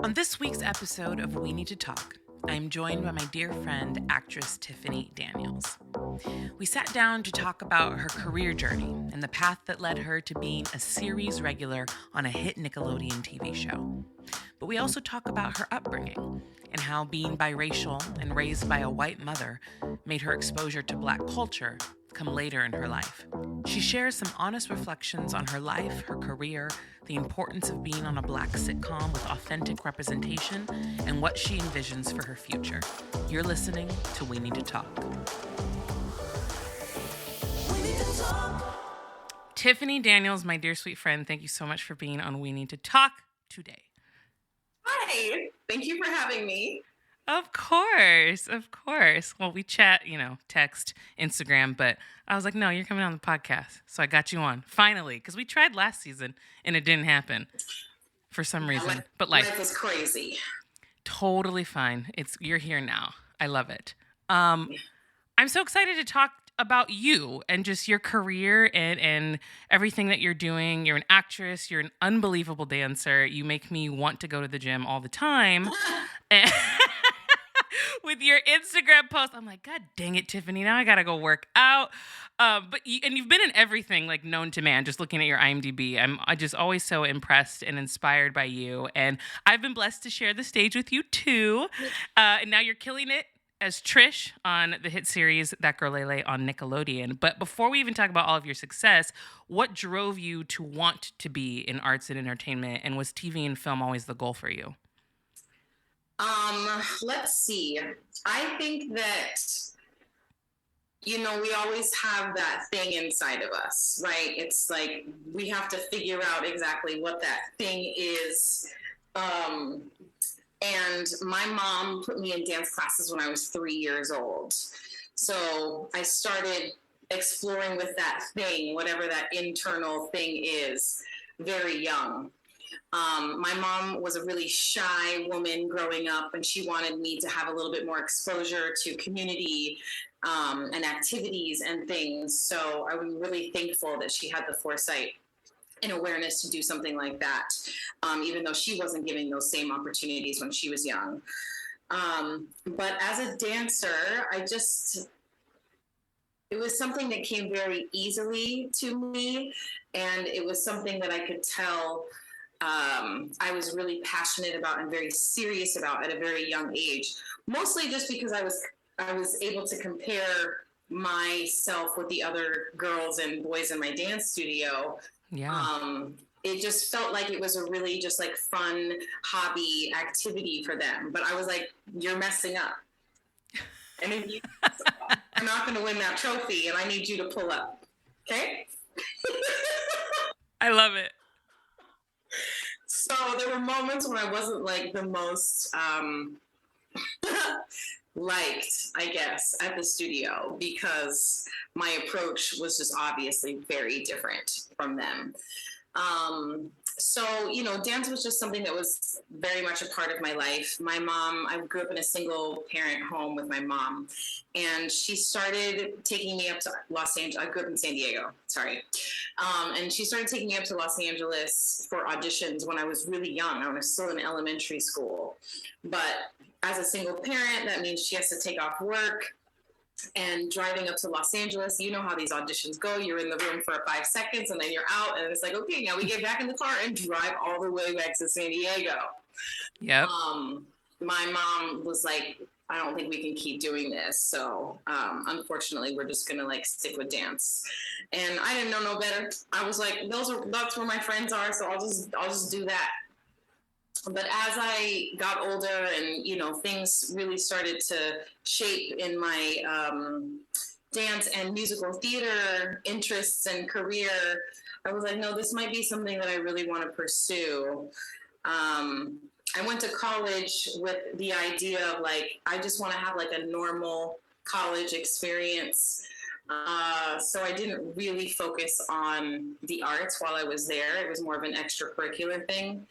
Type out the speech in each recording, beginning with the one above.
On this week's episode of We Need to Talk, I am joined by my dear friend, actress Tiffany Daniels. We sat down to talk about her career journey and the path that led her to being a series regular on a hit Nickelodeon TV show. But we also talk about her upbringing and how being biracial and raised by a white mother made her exposure to Black culture come later in her life. She shares some honest reflections on her life, her career, the importance of being on a Black sitcom with authentic representation, and what she envisions for her future. You're listening to We Need to Talk. We Need to Talk. Tiffany Daniels, my dear sweet friend, thank you so much for being on We Need to Talk today. Hi, thank you for having me. Of course. Well, we chat, text, Instagram, but I was like, no, you're coming on the podcast. So I got you on, finally, because we tried last season and it didn't happen for some reason. But life is crazy. Totally fine. You're here now. I love it. I'm so excited to talk about you and just your career and everything that you're doing. You're an actress. You're an unbelievable dancer. You make me want to go to the gym all the time. And with your Instagram post, I'm like, God dang it, Tiffany, now I gotta go work out. But you've been in everything like known to man. Just looking at your IMDb, I'm just always so impressed and inspired by you. And I've been blessed to share the stage with you too. And now you're killing it as Trish on the hit series That Girl Lele on Nickelodeon. But before we even talk about all of your success, what drove you to want to be in arts and entertainment? And was TV and film always the goal for you? Let's see. I think that, we always have that thing inside of us, right? It's like we have to figure out exactly what that thing is. And my mom put me in dance classes when I was 3 years old. So I started exploring with that thing, whatever that internal thing is, very young. My mom was a really shy woman growing up, and she wanted me to have a little bit more exposure to community and activities and things. So I'm really thankful that she had the foresight and awareness to do something like that, even though she wasn't giving those same opportunities when she was young. But as a dancer, it was something that came very easily to me, and it was something that I could tell I was really passionate about and very serious about at a very young age, mostly just because I was able to compare myself with the other girls and boys in my dance studio. Yeah. It just felt like it was a really just like fun hobby activity for them. But I was like, you're messing up. And if you are not going to win that trophy, and I need you to pull up. Okay? I love it. So there were moments when I wasn't like the most liked, I guess, at the studio because my approach was just obviously very different from them. So, dance was just something that was very much a part of my life. My mom, I grew up in a single parent home with my mom, and she started taking me up to Los Angeles. I grew up in San Diego, sorry. And she started taking me up to Los Angeles for auditions when I was really young. I was still in elementary school. But as a single parent, that means she has to take off work. And driving up to Los Angeles, you know how these auditions go. You're in the room for 5 seconds and then you're out. And it's like, okay, now we get back in the car and drive all the way back to San Diego. Yep. My mom was like, I don't think we can keep doing this. So unfortunately, we're just going to like stick with dance. And I didn't know no better. I was like, that's where my friends are. So I'll just do that. But as I got older and, things really started to shape in my dance and musical theater interests and career, I was like, no, this might be something that I really want to pursue. I went to college with the idea of like, I just want to have like a normal college experience. So I didn't really focus on the arts while I was there. It was more of an extracurricular thing.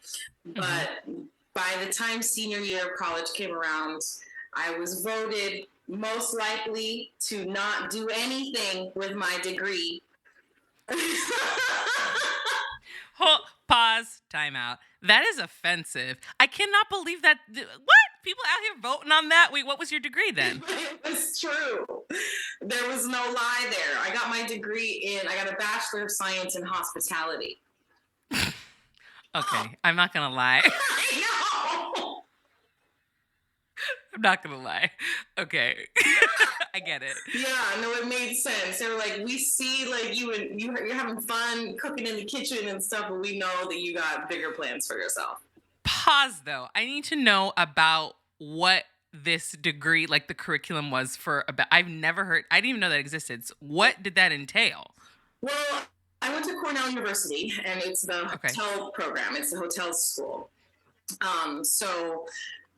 Mm-hmm. But by the time senior year of college came around, I was voted most likely to not do anything with my degree. Pause. Time out. That is offensive. I cannot believe that. What? People out here voting on that? Wait, what was your degree then? It was true. There was no lie there. I got my degree I got a Bachelor of Science in Hospitality. Okay, I'm not going to lie. I know. I'm not going to lie. Okay. I get it. Yeah, no, it made sense. They were like, we see like you're having fun cooking in the kitchen and stuff, but we know that you got bigger plans for yourself. Pause though. I need to know about what this degree, like the curriculum was for about. I've never heard. I didn't even know that existed. So what did that entail? Well, I went to Cornell University, and it's the hotel program. It's the hotel school.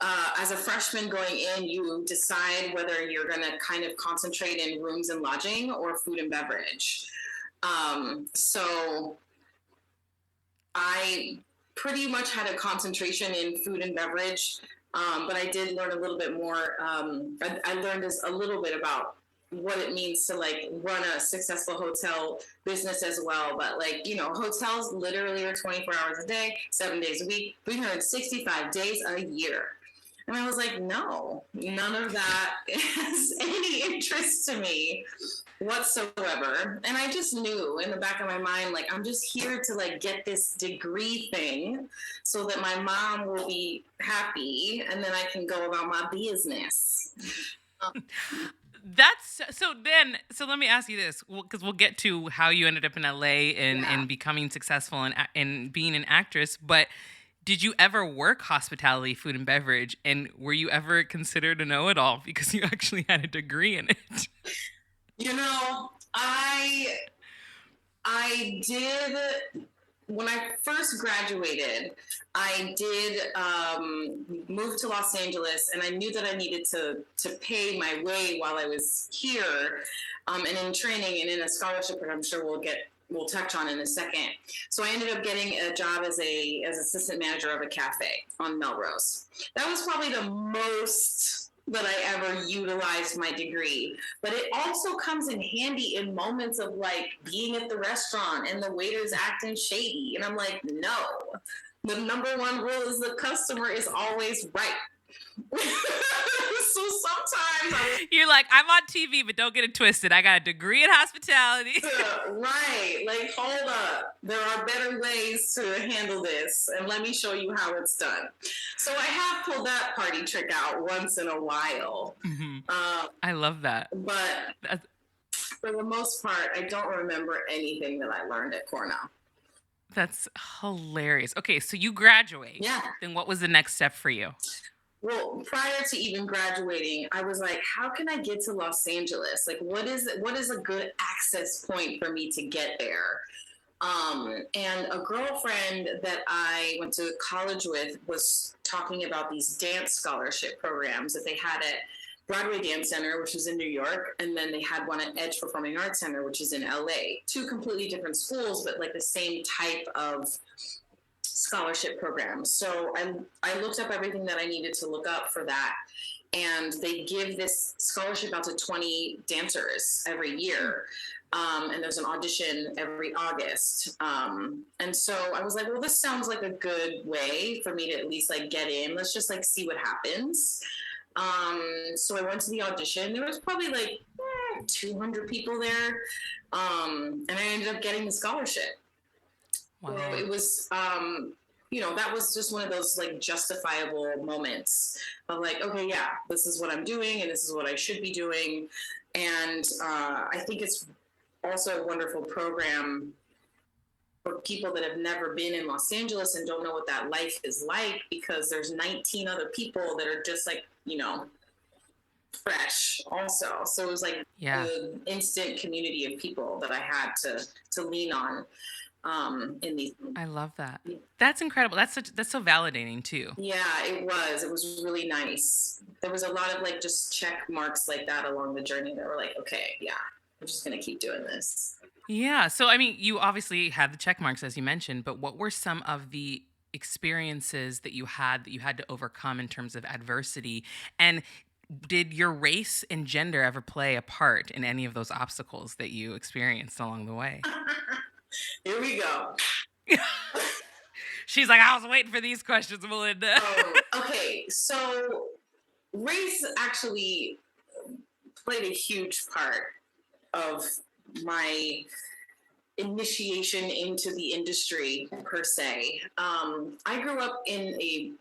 As a freshman going in, you decide whether you're going to kind of concentrate in rooms and lodging or food and beverage. So I pretty much had a concentration in food and beverage, but I did learn a little bit more. I learned a little bit about what it means to like run a successful hotel business as well. But like, hotels literally are 24 hours a day, 7 days a week, 365 days a year. And I was like, no, none of that has any interest to me whatsoever. And I just knew in the back of my mind, like, I'm just here to like get this degree thing so that my mom will be happy and then I can go about my business. So let me ask you this, because we'll get to how you ended up in LA and becoming successful and being an actress, but did you ever work hospitality, food and beverage, and were you ever considered a know-it-all because you actually had a degree in it? I did. When I first graduated, I did move to Los Angeles, and I knew that I needed to pay my way while I was here, and in training and in a scholarship that I'm sure we'll touch on in a second. So I ended up getting a job as assistant manager of a cafe on Melrose. That was probably the most that I ever utilized my degree. But it also comes in handy in moments of like being at the restaurant and the waiter's acting shady. And I'm like, no, the number one rule is the customer is always right. So sometimes you're like, I'm on TV, but don't get it twisted. I got a degree in hospitality. Right. Like, hold up. There are better ways to handle this, and let me show you how it's done. So I have pulled that party trick out once in a while. Mm-hmm. I love that. But for the most part, I don't remember anything that I learned at Cornell. That's hilarious. Okay, so you graduate. Yeah. Then what was the next step for you? Well, prior to even graduating, I was like, how can I get to Los Angeles? Like, what is a good access point for me to get there? And a girlfriend that I went to college with was talking about these dance scholarship programs that they had at Broadway Dance Center, which was in New York, and then they had one at Edge Performing Arts Center, which is in LA. Two completely different schools, but like the same type of scholarship programs. So I looked up everything that I needed to look up for that. And they give this scholarship out to 20 dancers every year. And there's an audition every August. And so I was like, well, this sounds like a good way for me to at least like get in. Let's just like see what happens. So I went to the audition. There was probably like 200 people there. And I ended up getting the scholarship. Wow. So it was, that was just one of those like justifiable moments of like, okay, yeah, this is what I'm doing and this is what I should be doing. And I think it's also a wonderful program for people that have never been in Los Angeles and don't know what that life is like, because there's 19 other people that are just like, fresh also. So it was like an instant community of people that I had to lean on. In these. I love that. That's incredible. That's so validating too. Yeah, it was really nice. There was a lot of like just check marks like that along the journey that were like, okay, yeah, I'm just gonna keep doing this. Yeah. So I mean, you obviously had the check marks as you mentioned, but what were some of the experiences that you had to overcome in terms of adversity? And did your race and gender ever play a part in any of those obstacles that you experienced along the way? Here we go. She's like, I was waiting for these questions, Malynda. Okay, so race actually played a huge part of my initiation into the industry per se. I grew up in a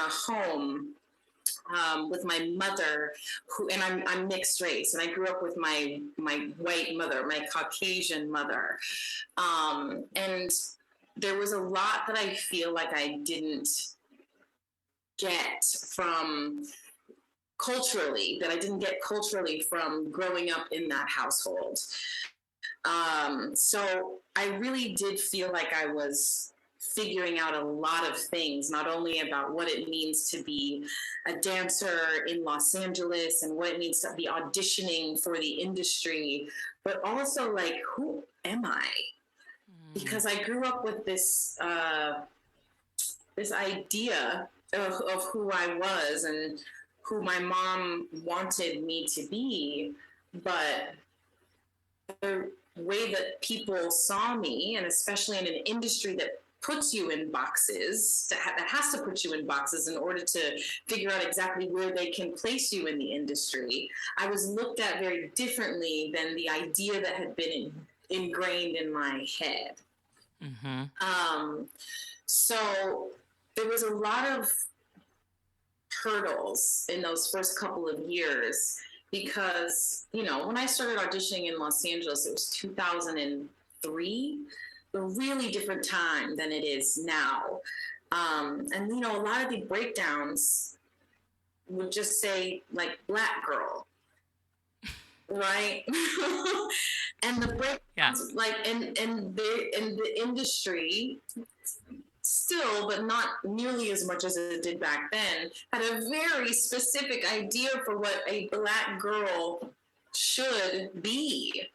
home with my mother, and I'm mixed race, and I grew up with my white mother, my Caucasian mother, and there was a lot that I feel like I didn't get from culturally, from growing up in that household. So I really did feel like I was figuring out a lot of things, not only about what it means to be a dancer in Los Angeles and what it means to be auditioning for the industry, but also like, who am I? Because I grew up with this this idea of who I was and who my mom wanted me to be, but the way that people saw me, and especially in an industry that puts you in boxes, that has to put you in boxes in order to figure out exactly where they can place you in the industry, I was looked at very differently than the idea that had been ingrained in my head. So there was a lot of hurdles in those first couple of years because, when I started auditioning in Los Angeles, it was 2003, a really different time than it is now. And, a lot of the breakdowns would just say, like, Black girl, right? And the breakdowns, like, and the industry still, but not nearly as much as it did back then, had a very specific idea for what a Black girl should be.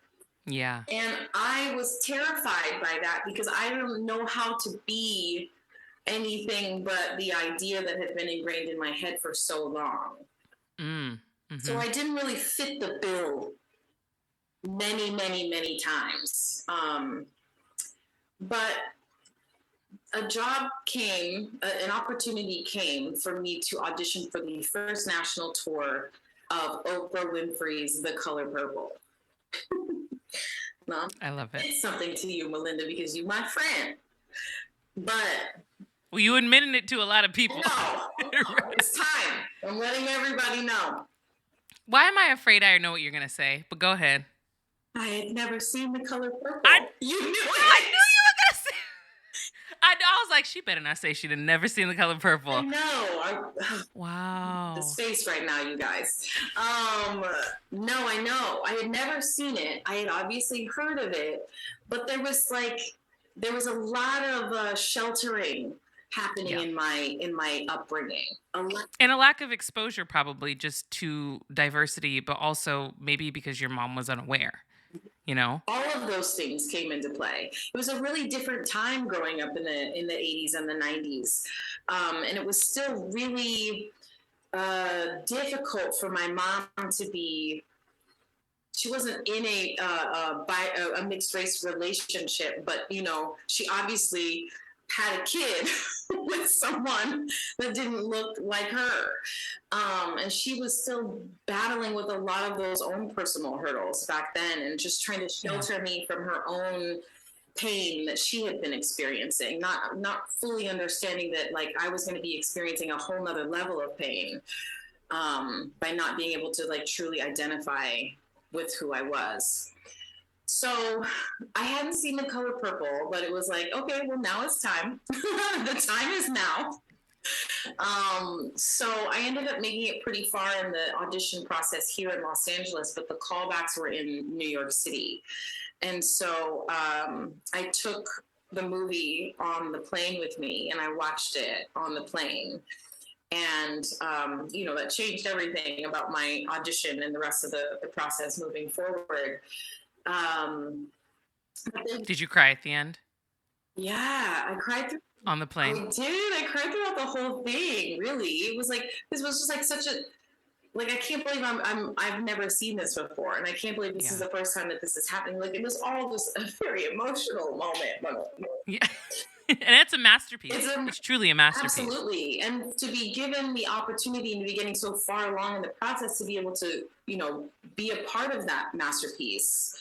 Yeah. And I was terrified by that because I don't know how to be anything but the idea that had been ingrained in my head for so long. So I didn't really fit the bill many, many, many times. But a job came, an opportunity came for me to audition for the first national tour of Oprah Winfrey's The Color Purple. No, I love it. It's something to you, Malynda, because you're my friend. But well, you admitted it to a lot of people. No, it's time. I'm letting everybody know. Why am I afraid I know what you're gonna say? But go ahead. I had never seen The Color Purple. You knew it. I knew you were gonna say. I was like, she better not say she'd have never seen The Color Purple. I know. Wow. The space right now, you guys. No, I know. I had never seen it. I had obviously heard of it, but there was a lot of sheltering happening in my upbringing. And a lack of exposure probably just to diversity, but also maybe because your mom was unaware. All of those things came into play. It was a really different time growing up in the 80s and the 90s. And it was still really difficult for my mom to be. She wasn't in a mixed race relationship, but she obviously had a kid with someone that didn't look like her. And she was still battling with a lot of those own personal hurdles back then and just trying to shelter me from her own pain that she had been experiencing, not fully understanding that like I was going to be experiencing a whole nother level of pain by not being able to like truly identify with who I was. So I hadn't seen The Color Purple, but it was like, okay, well, now it's time. The time is now. So I ended up making it pretty far in the audition process here in Los Angeles, but the callbacks were in New York City. And so I took the movie on the plane with me and I watched it on the plane. And, that changed everything about my audition and the rest of the process moving forward. Did you cry at the end? Yeah, I cried on the plane. I did. I cried throughout the whole thing. Really, it was like this was just like such a I can't believe I've never seen this before, and I can't believe this is the first time that this is happening. Like it was all just a very emotional moment. Yeah. And it's a masterpiece. It's a It's truly a masterpiece. Absolutely. And to be given the opportunity and to be getting so far along in the process to be able to, be a part of that masterpiece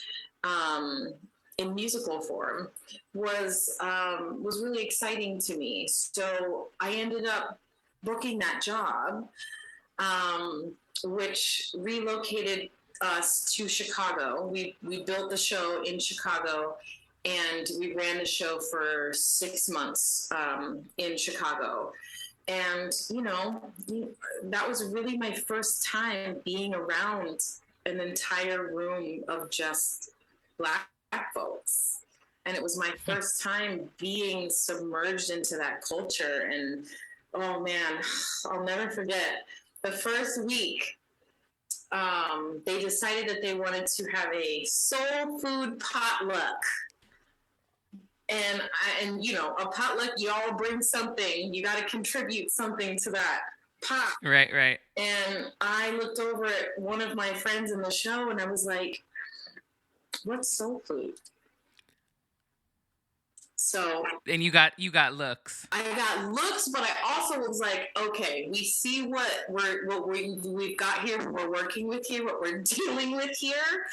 in musical form was really exciting to me. So I ended up booking that job, which relocated us to Chicago. We built the show in Chicago, and we ran the show for 6 months in Chicago. And, that was really my first time being around an entire room of just Black folks. And it was my first time being submerged into that culture. And, oh man, I'll never forget the first week. They decided that they wanted to have a soul food potluck. And a potluck, you all bring something. You got to contribute something to that pot. Right. And I looked over at one of my friends in the show, and I was like, "What's soul food?" So. And you got looks. I got looks, but I also was like, okay, we see what we've got here, what we're working with here, what we're dealing with here.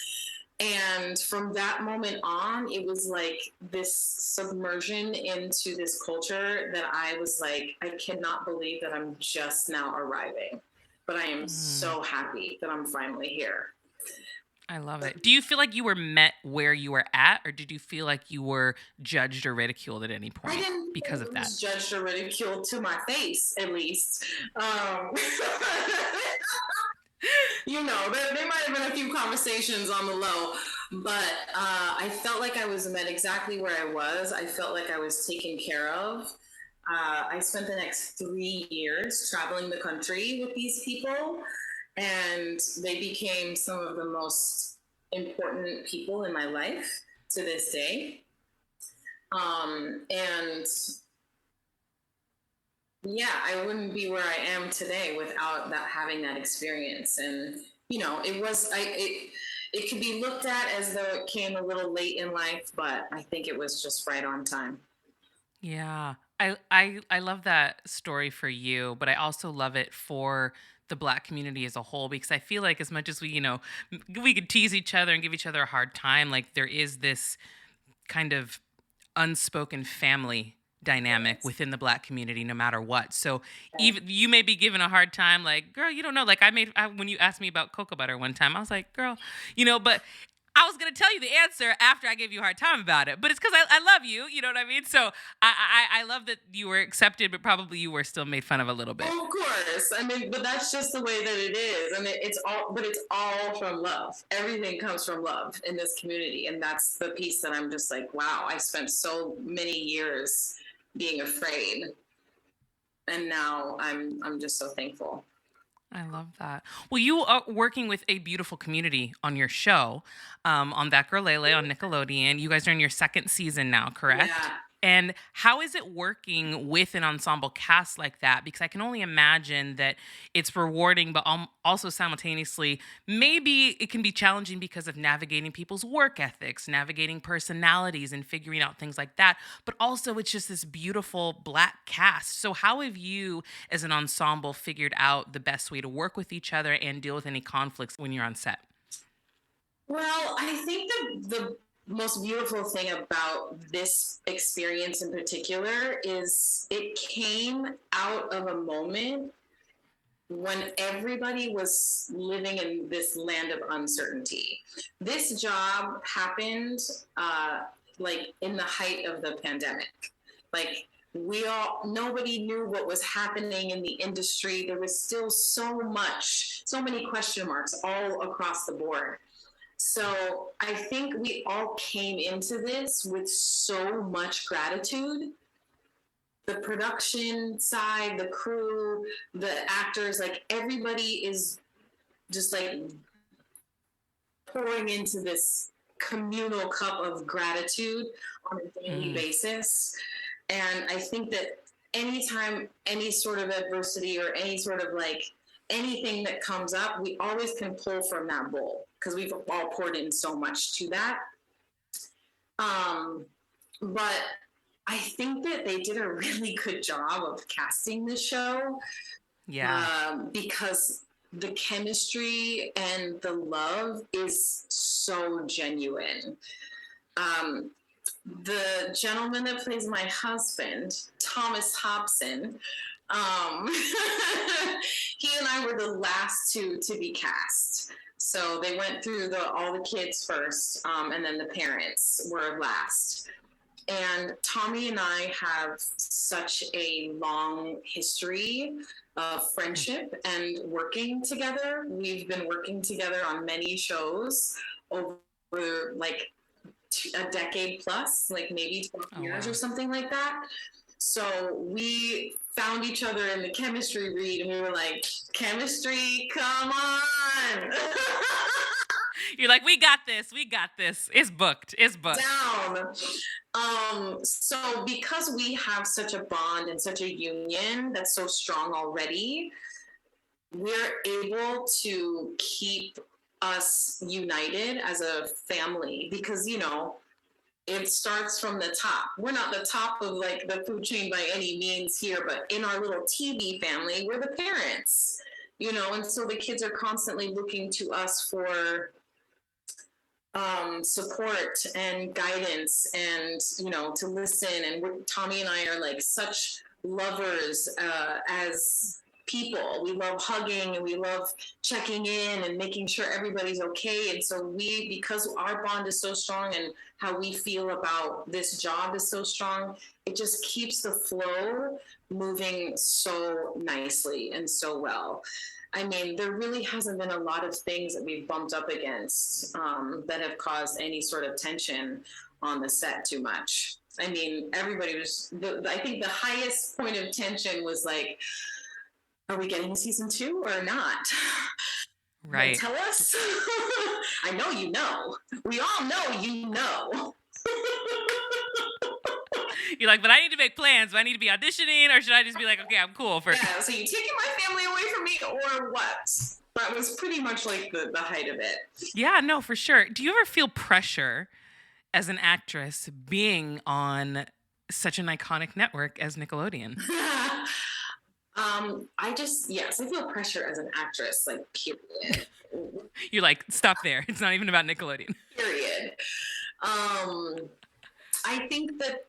And from that moment on, it was like this submersion into this culture that I was like, I cannot believe that I'm just now arriving. But I am so happy that I'm finally here. I love it. Do you feel like you were met where you were at, or did you feel like you were judged or ridiculed at any point because of that? I didn't judged or ridiculed to my face, at least. There might have been a few conversations on the low, but I felt like I was met exactly where I was. I felt like I was taken care of. I spent the next 3 years traveling the country with these people, and they became some of the most important people in my life to this day. And yeah, I wouldn't be where I am today without having that experience. And, it could be looked at as though it came a little late in life, but I think it was just right on time. Yeah. I love that story for you, but I also love it for the Black community as a whole, because I feel like as much as we could tease each other and give each other a hard time, like there is this kind of unspoken family dynamic within the Black community, no matter what. So even you may be given a hard time, like, girl, you don't know. Like when you asked me about cocoa butter one time, I was like, girl, but I was going to tell you the answer after I gave you a hard time about it, but it's because I love you. You know what I mean? So I love that you were accepted, but probably you were still made fun of a little bit. Oh, of course. I mean, but that's just the way that it is. I mean, it's all from love. Everything comes from love in this community. And that's the piece that I'm just like, wow, I spent so many years being afraid. And now I'm just so thankful. I love that. Well, you are working with a beautiful community on your show, on That Girl Lele on Nickelodeon. You guys are in your second season now, correct? Yeah. And how is it working with an ensemble cast like that? Because I can only imagine that it's rewarding, but also simultaneously, maybe it can be challenging because of navigating people's work ethics, navigating personalities, and figuring out things like that. But also, it's just this beautiful Black cast. So how have you, as an ensemble, figured out the best way to work with each other and deal with any conflicts when you're on set? Well, I think the most beautiful thing about this experience in particular is it came out of a moment when everybody was living in this land of uncertainty. This job happened like in the height of the pandemic. Like nobody knew what was happening in the industry. There was still so many question marks all across the board. So I think we all came into this with so much gratitude. The production side, the crew, the actors, like everybody is just like pouring into this communal cup of gratitude on a daily basis. And I think that anytime any sort of adversity or any sort of like anything that comes up, we always can pull from that bowl because we've all poured in so much to that. But I think that they did a really good job of casting the show. Yeah. Because the chemistry and the love is so genuine. Um, the gentleman that plays my husband, Thomas Hobson, um, he and I were the last two to be cast. So they went through all the kids first, and then the parents were last. And Tommy and I have such a long history of friendship and working together. We've been working together on many shows over like a decade plus, like maybe 12 years or something like that. So we found each other in the chemistry read and we were like, chemistry, come on. You're like, we got this. It's booked. Down. So because we have such a bond and such a union that's so strong already, we're able to keep us united as a family because, it starts from the top. We're not the top of like the food chain by any means here, but in our little TV family, we're the parents, and so the kids are constantly looking to us for support and guidance and, to listen. And Tommy and I are like such lovers as people. We love hugging and we love checking in and making sure everybody's okay. And so because our bond is so strong and how we feel about this job is so strong, it just keeps the flow moving so nicely and so well. I mean, there really hasn't been a lot of things that we've bumped up against that have caused any sort of tension on the set too much. I mean, everybody was, I think the highest point of tension was like, are we getting season 2 or not? Right. Tell us. I know you know. We all know you know. You're like, but I need to make plans. Do I need to be auditioning or should I just be like, okay, I'm cool for... Yeah, so you taking my family away from me or what? That was pretty much like the height of it. Yeah, no, for sure. Do you ever feel pressure as an actress being on such an iconic network as Nickelodeon? Yes, I feel pressure as an actress, like, period. You're like, stop there. It's not even about Nickelodeon. Period. I think that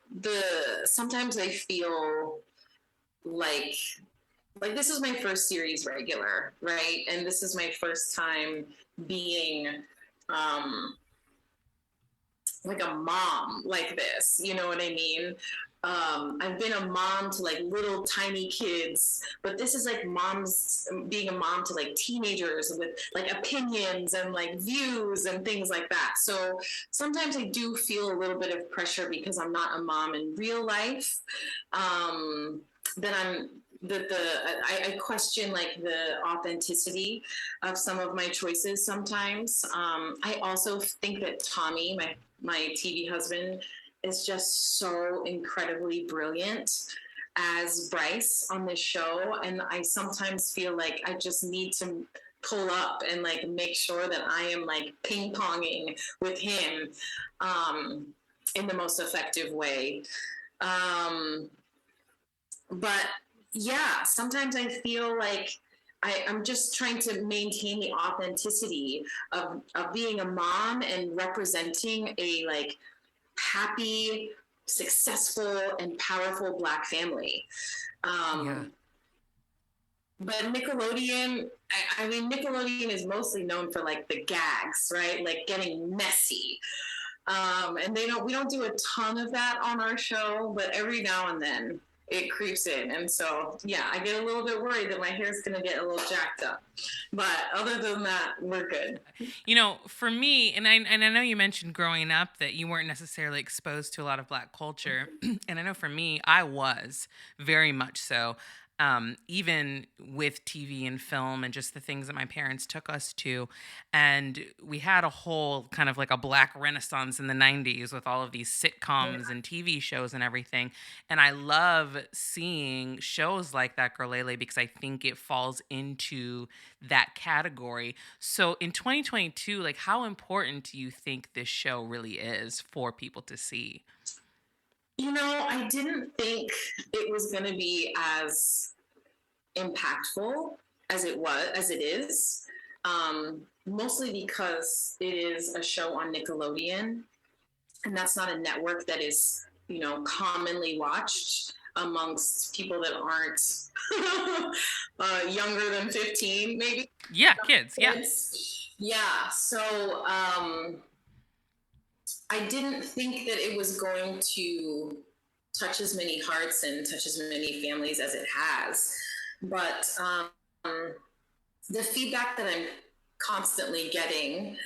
sometimes I feel like this is my first series regular, right? And this is my first time being like a mom like this, you know what I mean? I've been a mom to like little tiny kids, but this is like being a mom to like teenagers with like opinions and like views and things like that. So sometimes I do feel a little bit of pressure because I'm not a mom in real life. I question like the authenticity of some of my choices sometimes. I also think that Tommy, my TV husband, is just so incredibly brilliant as Bryce on this show. And I sometimes feel like I just need to pull up and like make sure that I am like ping ponging with him in the most effective way. But yeah, sometimes I feel like I'm just trying to maintain the authenticity of being a mom and representing a like happy, successful, and powerful Black family. Yeah. But Nickelodeon, I mean, Nickelodeon is mostly known for like the gags, right? Like getting messy. And we don't do a ton of that on our show, but every now and then it creeps in. And so, yeah, I get a little bit worried that my hair's going to get a little jacked up. But other than that, we're good. You know, for me, and I know you mentioned growing up that you weren't necessarily exposed to a lot of Black culture. And I know for me, I was very much so. Even with TV and film and just the things that my parents took us to. And we had a whole kind of like a Black renaissance in the 90s with all of these sitcoms and TV shows and everything. And I love seeing shows like that, Girl Lele, because I think it falls into that category. So in 2022, like how important do you think this show really is for people to see? I didn't think it was going to be as impactful as it is. Mostly because it is a show on Nickelodeon, and that's not a network that is, commonly watched amongst people that aren't younger than 15, maybe. Yeah, kids. Yeah. Yeah. So I didn't think that it was going to touch as many hearts and touch as many families as it has. But the feedback that I'm constantly getting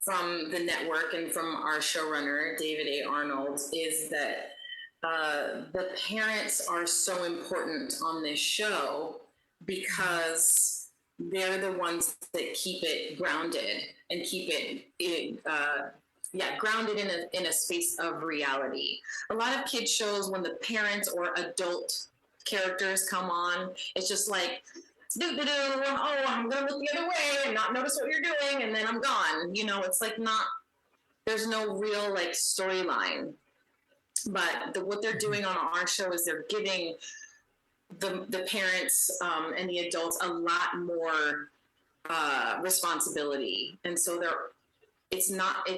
from the network and from our showrunner, David A. Arnold, is that the parents are so important on this show because they're the ones that keep it grounded and keep it grounded in a space of reality. A lot of kids shows, when the parents or adult characters come on, it's just like, oh, I'm gonna look the other way and not notice what you're doing, and then I'm gone. It's like there's no real like storyline. But what they're doing on our show is they're giving the parents and the adults a lot more responsibility, and so it's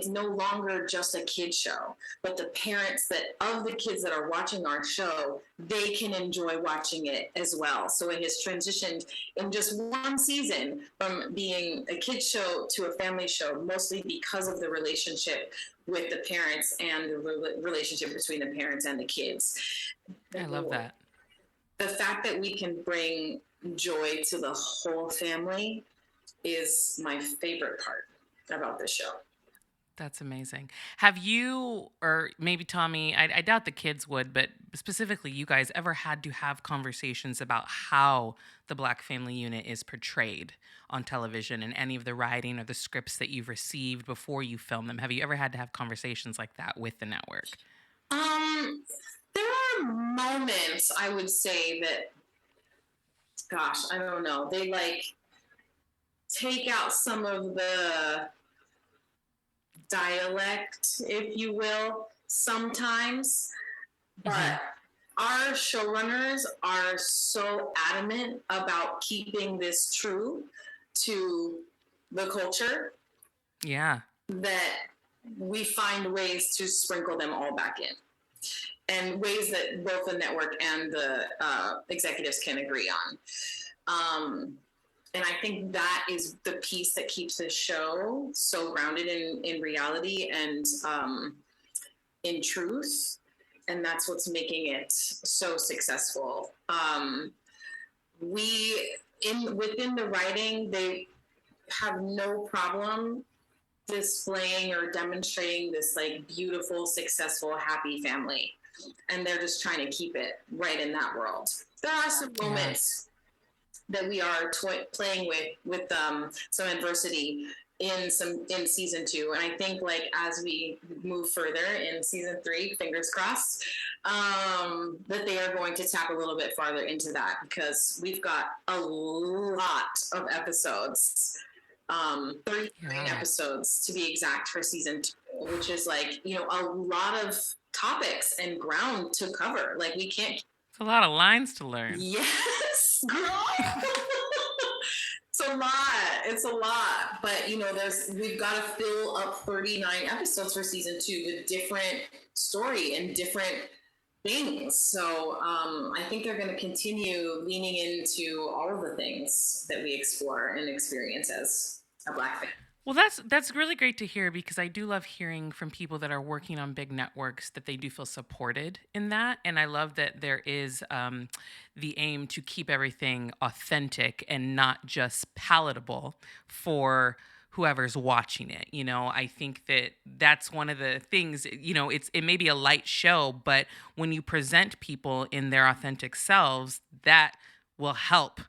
no longer just a kid show, but the parents of the kids that are watching our show, they can enjoy watching it as well. So it has transitioned in just one season from being a kid show to a family show, mostly because of the relationship with the parents and the relationship between the parents and the kids. I love that. The fact that we can bring joy to the whole family is my favorite part about this show. That's amazing. Have you, or maybe Tommy, I doubt the kids would, but specifically you guys, ever had to have conversations about how the Black family unit is portrayed on television and any of the writing or the scripts that you've received before you film them? Have you ever had to have conversations like that with the network? There are moments, I would say, that, gosh, I don't know, they like take out some of the dialect, if you will, sometimes. But our showrunners are so adamant about keeping this true to the culture. Yeah. That we find ways to sprinkle them all back in, and ways that both the network and the executives can agree on. And I think that is the piece that keeps the show so grounded in reality and in truth. And that's what's making it so successful. Within the writing, they have no problem displaying or demonstrating this like beautiful, successful, happy family. And they're just trying to keep it right in that world. There are some moments that we are playing with some adversity in season 2, and I think like as we move further in season 3, fingers crossed, that they are going to tap a little bit farther into that, because we've got a lot of episodes, 39 episodes to be exact for season 2, which is like a lot of topics and ground to cover. Like we can't. It's a lot of lines to learn. Yes, girl. It's a lot. But we've got to fill up 39 episodes for season 2 with different story and different things. So I think they're going to continue leaning into all of the things that we explore and experience as a Black family. Well, that's really great to hear, because I do love hearing from people that are working on big networks that they do feel supported in that. And I love that there is the aim to keep everything authentic and not just palatable for whoever's watching it. I think that that's one of the things, it may be a light show, but when you present people in their authentic selves, that will help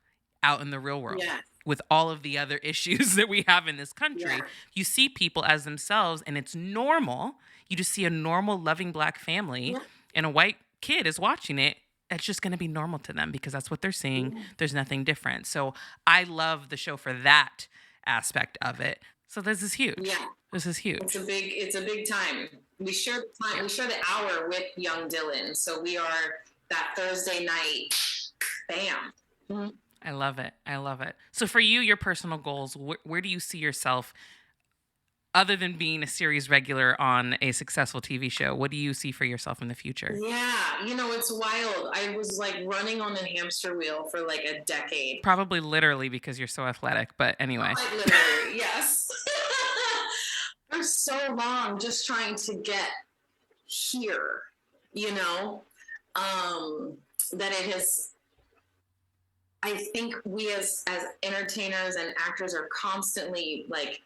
out in the real world. Yeah. With all of the other issues that we have in this country, you see people as themselves, and it's normal. You just see a normal, loving Black family, and a white kid is watching it. It's just going to be normal to them because that's what they're seeing. There's nothing different. So I love the show for that aspect of it. So this is huge. Yeah. This is huge. It's a big time. We share the time. We share the hour with young Dylan. So we are that Thursday night. Bam. Mm-hmm. I love it. I love it. So for you, your personal goals, where do you see yourself other than being a series regular on a successful TV show? What do you see for yourself in the future? Yeah, it's wild. I was like running on a hamster wheel for like a decade. Probably literally because you're so athletic, but anyway. Quite literally, yes. For so long, just trying to get here, that it has. I think we as entertainers and actors are constantly like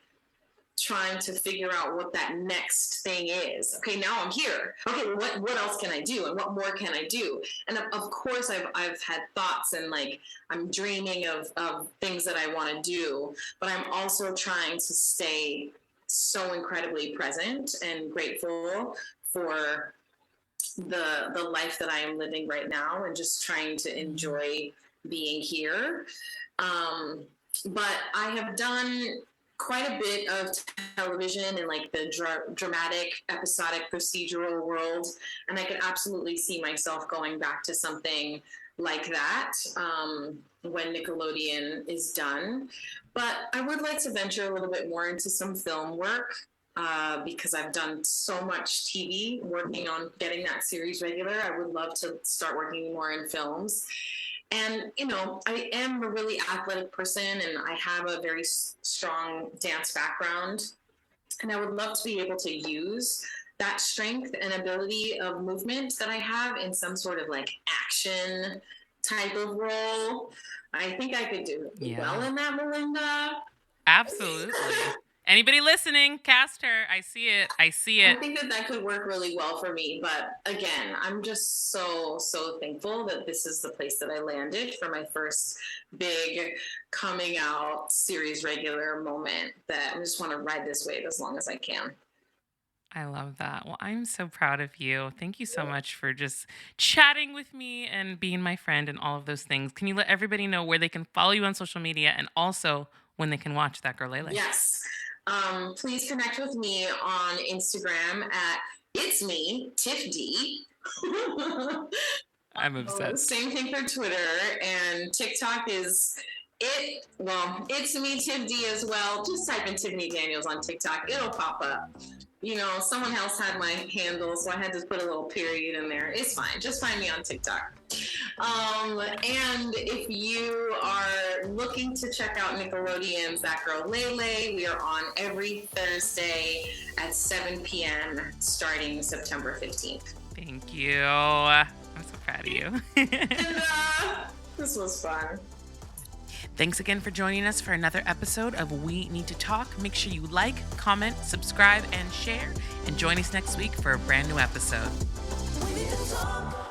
trying to figure out what that next thing is. Okay, now I'm here. Okay, what else can I do, and what more can I do? And of course, I've had thoughts, and like I'm dreaming of things that I want to do, but I'm also trying to stay so incredibly present and grateful for the life that I am living right now, and just trying to enjoy being here. But I have done quite a bit of television in like the dramatic, episodic, procedural world, and I could absolutely see myself going back to something like that when Nickelodeon is done. But I would like to venture a little bit more into some film work because I've done so much TV, working on getting that series regular. I would love to start working more in films. And, I am a really athletic person, and I have a very strong dance background. And I would love to be able to use that strength and ability of movement that I have in some sort of like action type of role. I think I could do well in that, Malynda. Absolutely. Anybody listening, cast her. I see it. I think that could work really well for me. But again, I'm just so thankful that this is the place that I landed for my first big coming out series regular moment, that I just want to ride this wave as long as I can. I love that. Well, I'm so proud of you. Thank you so much for just chatting with me and being my friend and all of those things. Can you let everybody know where they can follow you on social media, and also when they can watch That Girl Lele? Yes. Please connect with me on Instagram at It's Me, Tiff D. I'm obsessed. Same thing for Twitter, and TikTok is It's Me, Tiff D as well. Just type in Tiffany Daniels on TikTok. It'll pop up. Someone else had my handle, so I had to put a little period in there. It's fine. Just find me on TikTok. And if you are looking to check out Nickelodeon's That Girl Lele, we are on every Thursday at 7 p.m. starting September 15th. Thank you. I'm so proud of you. And, this was fun. Thanks again for joining us for another episode of We Need to Talk. Make sure you like, comment, subscribe, and share. And join us next week for a brand new episode. We need to talk.